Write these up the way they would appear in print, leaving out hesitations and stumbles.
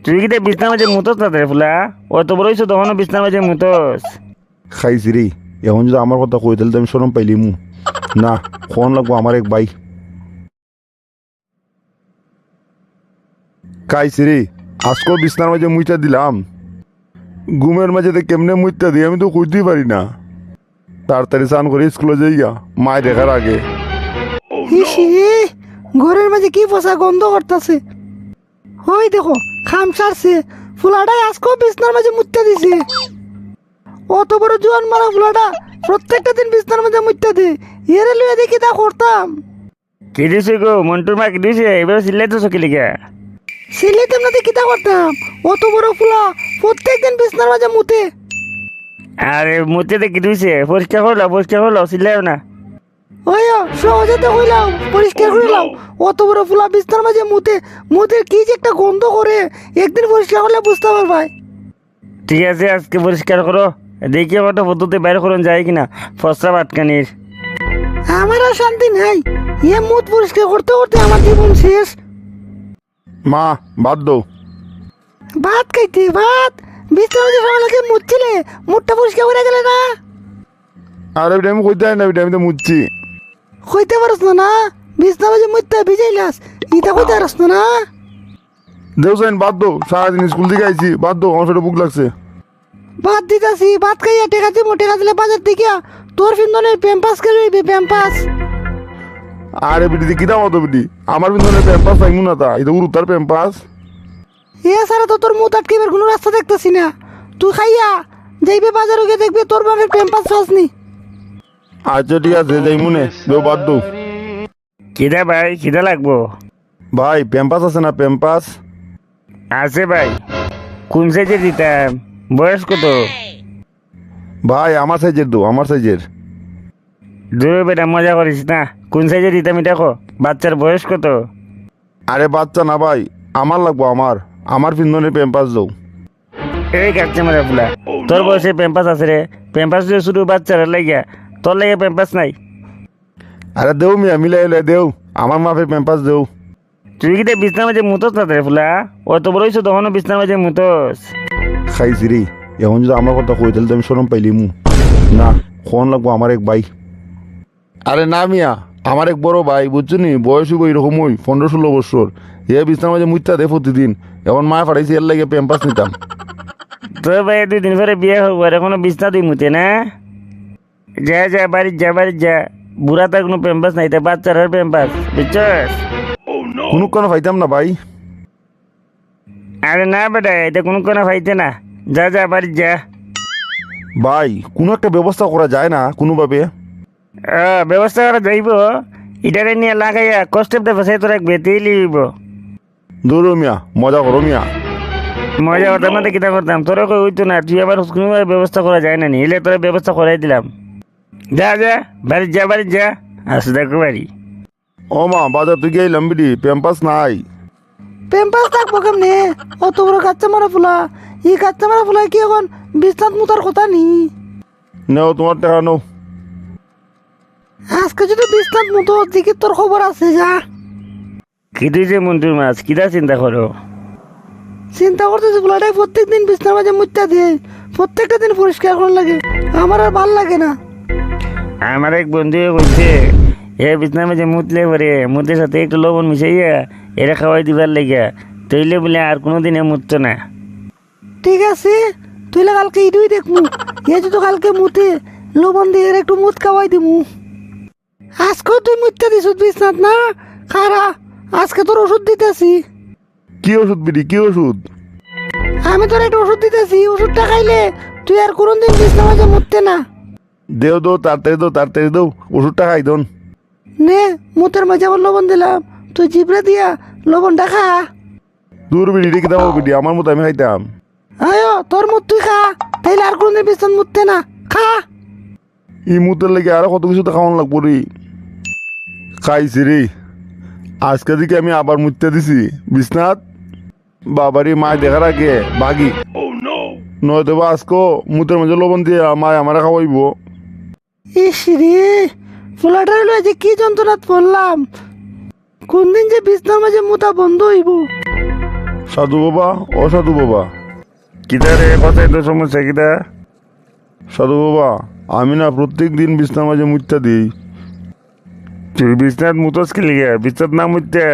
তুই কি বিছনার মাঝে মুতোস না রে ফুলা? অত বড় হইছো তখনও বিছনার মাঝে মুতোস? খাইছি রে, এখন যদি আমার কথা কই তাহলে তো আমি শরম পাইলিমু না। ফোন লাগবো আমার এক ভাই। খাইছি রে, আজকেও বিছনার মাঝে মুইটা দিলাম। ঘুমের মাঝে কেমনে মুইটা দিই আমি তো কইতেই পারি না। তাড়াতাড়ি স্নান করে স্কুলে যাইগা মায় দেখার আগে। ইসি, ঘরের মাঝে কি পচা গন্ধ করতেছে। ওই দেখো খাম সারছে, ফুলাটাই আজকেও বিছনার মাঝে মুত্তা দিছে। অত বড় জোয়ান মারা ফুলাটা প্রত্যেকটা দিন বিছনার মাঝে মুত্তা দে। এরে লুয়ে দেখি তা করতাম। কি দিছে গো মন্টুর মা, কি দিছে? এবার চিল্লাইতেছো কি লিগা? সিলেটাম না কিতা করতাম। অত বড় ফুলা প্রত্যেকদিন বিছনার মাঝে মুতে। আরে মুতে কি দিছে? পরিষ্কার করলো চিল্লাইও না। ওই সহজে তো হইলাম, পরিষ্কার করিলাম। অত বড় ফুলা বিছনার মাঝে মুতে মুতে কি যে একটা গন্ধ করে। একদিন পরিষ্কার করলে বুঝতে পারবাই। ঠিক আছে, আজকে পরিষ্কার করো, দেখি কত পদ্ধতি বাইর করুন যায় কিনা ফসরা বাটকানির। আমার আর শান্তি নাই। এ মুখ পরিষ্কার করতে করতে আমার জীবন শেষ। মা বাদ দো। ভাত খাইতে ভাত বিছানা যে সকালে লাগে মুছছিলে, মুখটা পরিষ্কার করে গেলে না। আর ওইটা আমি কইতে না, ওইটা আমি তো মুচ্ছি। কইতে পারস না না, বিছনা মাঝে মুছতে ভিজাইলাস, ইটা কইতে পারস না। দেউছেন বাদ দো, সারাদিন স্কুল থেকে আইছি, বাদ দো, আমার পেটে বুক লাগছে। ভাত দিতাছি, ভাত খাইয়া টেকা দিব, টেকা দিলে বাজার থেকে তোর ফিন্দনের প্যাম্পাস কে লইবি প্যাম্পাস। আরে বিটি কিটা মতো বিটি, আমার বিন্দনের প্যাম্পাস পাইমু না তা, এটা উরুতার প্যাম্পাস। এ ছাড়া তো তোর মুখ আটকেবার কোনো রাস্তা দেখতেছি না। তুই খাইয়া যাইবে বাজারে গিয়ে দেখবি তোর বাপের প্যাম্পাস পাসনি। আচ্ছা ঠিক আছে, যাইমু নে, দেও বাদ দো। খিদা ভাই, খিদা লাগবো। ভাই প্যাম্পাস আছে না প্যাম্পাস? আছে ভাই। কোন সাইজে দিতাম? বয়স কত? ভাই আমার সাইজের দো, আমার সাইজের। দূরে বেটা মজা করিস না। কোন সাইজে দিতাম এটা কো? বাচ্চার বয়স কত? আরে বাচ্চা না ভাই, আমার লাগবো, আমার বিন্দনের প্যাম্পাস দো। এই কাটছে মারা ফুলা, তোর বয়সে প্যাম্পাস আছে রে? প্যাম্পাস দিয়ে শুধু বাচ্চারা লাগিয়া, তোর লাগে প্যাম্পাস নাই? আরে দেও মিয়া, মিলাই এলে দেও, আমার মাপের প্যাম্পাস দেও। তুই কি বিছনার মাঝে মুতোস না রে ফুলা? অত বড় হইছো তখনও বিছনার মাঝে মুতোস? খাইছি রে, এখন যদি আমার কথা কই তাহলে তো আমি শরম পাইলিমু না। ফোন লাগবো আমার এক ভাই। আরে না মিয়া, আমার এক বড় ভাই, বুঝছো নি, বয়স হইব এরকম ওই 15-16 বছর। এ বিছনার মাঝে মুইতা দে প্রতিদিন। এখন মা ফাটাইছি এর লাগে প্যাম্পাস নিতাম। তোর ভাই 2 দিন পরে বিয়ে হবো আর এখনো বিছনা তুই মুতে না? যা যা বাড়ি যা, বাড়ি যা। বুড়া তার কোনো প্যাম্পাস নাই, তা বাচ্চার প্যাম্পাস, বুঝছস? কোনো কোনো পাইতাম না ভাই। আরে না বেটা, এটা কোনো ফাইতে না। যা যা বাড়ি যা। ভাই কোনো একটা ব্যবস্থা করা যায় না কোনোভাবে? ব্যবস্থা করা যাইব। এটারে নিয়ে লাগাইয়া কষ্টেপটা ফসাই তোর এক বেতেই লিব। দৌড়ো মিয়া, মজা করো মিয়া। মজা করতাম না, কিতা করতাম? তোরা কই হইতো না, তুই আবার কোনোভাবে ব্যবস্থা করা যায় না নি? এলে তোরা ব্যবস্থা করাই দিলাম। যা যা বাড়ি যা, বাড়ি যা। আসো দেখো বাড়ি। ও মা, বাজার তুই গিয়ে লম্বিডি প্যাম্পাস নাই। প্যাম্পাস থাকবো কেমনে? অত বড় কাচ্চা মারা ফুলা, এই কাচ্চা মারা ফুলা কি এখন বিছনাত মুতার কথা নি? নেও তোমার টাকা নাও। আজকে যদি বিছনাত মুতো দেখি তোর খবর আছে। যা কি তুই যে মন্টুর মাছ, কিতা চিন্তা করো? চিন্তা করতেছি ফুলাটাই প্রত্যেকদিন বিছনার মাঝে মুত্তা দে, প্রত্যেকটা দিন পরিষ্কার করা লাগে। আমার আর ভাল লাগে না। আমার এক বন্ধু বলছে, এ বিছনার মাঝে মুতলে পরে মুতের সাথে একটু লবণ মিশাইয়া এরা খাওয়াই দিবার লেগে, তৈলে বলে আর কোনোদিনে মুততো না। ঠিক আছে, তুই কালকে ইডুই দেখমু। এ যদি কালকে মুতে লবণ দিয়ে এর একটু মুত খাওয়াই দিমু। আজকেও তুই মুত্তা দিস বিছনাত না? খারা, আজকে তোর ওষুধ দিতেছি। কি ওষুধ বিডি, কি ওষুধ? আমি তোর একটা ওষুধ দিতেছি, ওষুধটা খাইলে তুই আর কোনোদিন বিছনার মাঝে মুততে না। দেও দো, তাড়াতাড়ি দো, তাড়াতাড়ি দো, ওষুধটা খাই দোন। নে, মুতের মাঝে আবার লবণ দিলাম, তুই জিবরে দিয়া লবণটা খা। দূর বিডি, রেখে দাও বিডি, আমার মতো আমি খাইতাম। আয় তোর মুখ তুই খা, তাইলে আর কোনোদিন বিছনাত মুততে না। খা। ই মুতের লেগে আরো কত কিছু তো খাওয়ান লাগবো রে। খাইছি রে, আজকে দিকে আমি আবার মুততে দিছি বিছনাথ। বাবারি মায় দেখার আগে বাগি নয়তো বা আজকে মুতের মাঝে লবণ দিয়ে মায় আমারে খাওয়াইব। ইস রে, ফুলাটা হইলো যে কি যন্ত্রণাত পড়লাম। কোন দিন যে বিছনার মাঝে মুতা বন্ধ হইব। সাধু বাবা অসাধু বাবা। কিতা রে কথাই তো সমস্যা কিতা? সাধু বাবা আমি না প্রত্যেক দিন বিছনার মাঝে মুত্যা দিই। তুই বিছনাত মুতস কি লিগে? বিছনাত না মুততে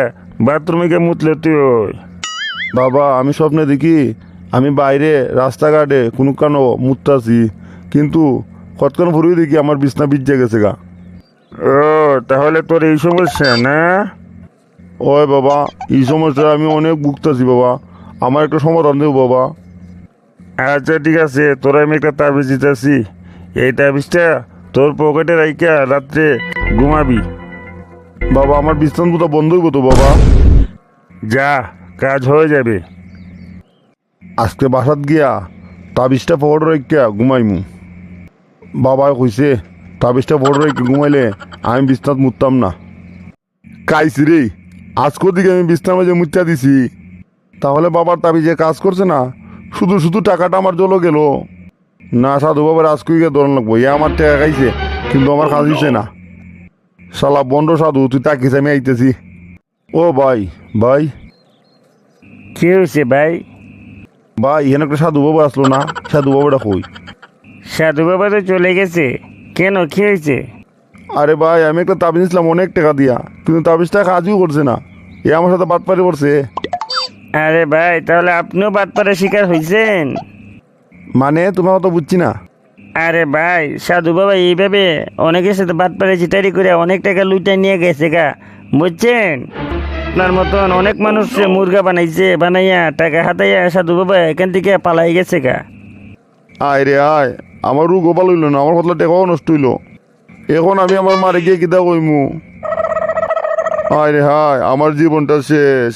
বাথরুমে গিয়ে মুতলে তুই ওই। বাবা আমি স্বপ্নে দেখি আমি বাইরে রাস্তাঘাটে কোনো কানো মুত্তাছি, কিন্তু কতক্ষণ ভরেই দেখি আমার বিছনা ভিজে গেছে গা। ও তাহলে তোর এই সমস্যা না? ওই বাবা এই সমস্যায় আমি অনেক ভুগতাছি বাবা, আমার একটা সমাধান দেব বাবা। আচ্ছা ঠিক আছে, তোরা আমি একটা তাবিজ দিতেছি। এই তাবিজটা তোর পকেটে রাইখা রাত্রে ঘুমাবি। বাবা আমার বিছনা পুতা বন্ধ হইব তো বাবা? যা, কাজ হয়ে যাবে। আজকে বাসাত গিয়া তাবিজটা পকেট রাখিয়া ঘুমাইমু। বাবা কইছে তাবিজটা পকেট রাখি ঘুমাইলে আমি বিছনাত মুততাম না। কাইছি রে, আজকের দিকে আমি বিছনার মাঝে মুত্যা দিছি, তাহলে বাবার তাবিজে কাজ করছে না? শুধু শুধু টাকাটা আমার জলো গেল না। সাধু বাবার আজকে গিয়ে ধরন লাগবো, এ আমার টাকা খাইছে কিন্তু আমার কাজ হইছে না। শালা বন্ড সাধু তুই তাকিস, আমি আইতেছি। ও ভাই ভাই কি হয়েছে ভাই? ভাই এখানে একটা সাধু বাবা আসলো না, সাধু বাবাটা কই? সাধু বাবা তো চলে গেছে। কেন, কি হয়েছে? আরে ভাই আমি একটা তাবিজ নিয়েছিলাম অনেক টাকা দিয়া, কিন্তু তাবিজটা কাজও করছে না, এ আমার সাথে বাটপারি করছে। আরে ভাই, তাহলে আপনিও বাটপারের শিকার হয়েছেন? মানে তোমার কথা বুঝছি না। আরে ভাই, সাধু বাবা এইভাবে অনেকের সাথে বাটপারে চিটারি করে অনেক টাকা লুটাই নিয়ে গেছে গা, বুঝছেন? আপনার মতন অনেক মানুষ মুরগা বানাইছে, বানাইয়া টাকা হাতাইয়া সাধু বাবা এখান থেকে পালাই গেছে গা। আয় রে আয়, আমার রোগ গোপাল হইল না, আমার কথা টাকাও নষ্ট হইল। এখন আমি আমার মারে গিয়ে কিতা কইমু? আয় রে হায়, আমার জীবনটা শেষ।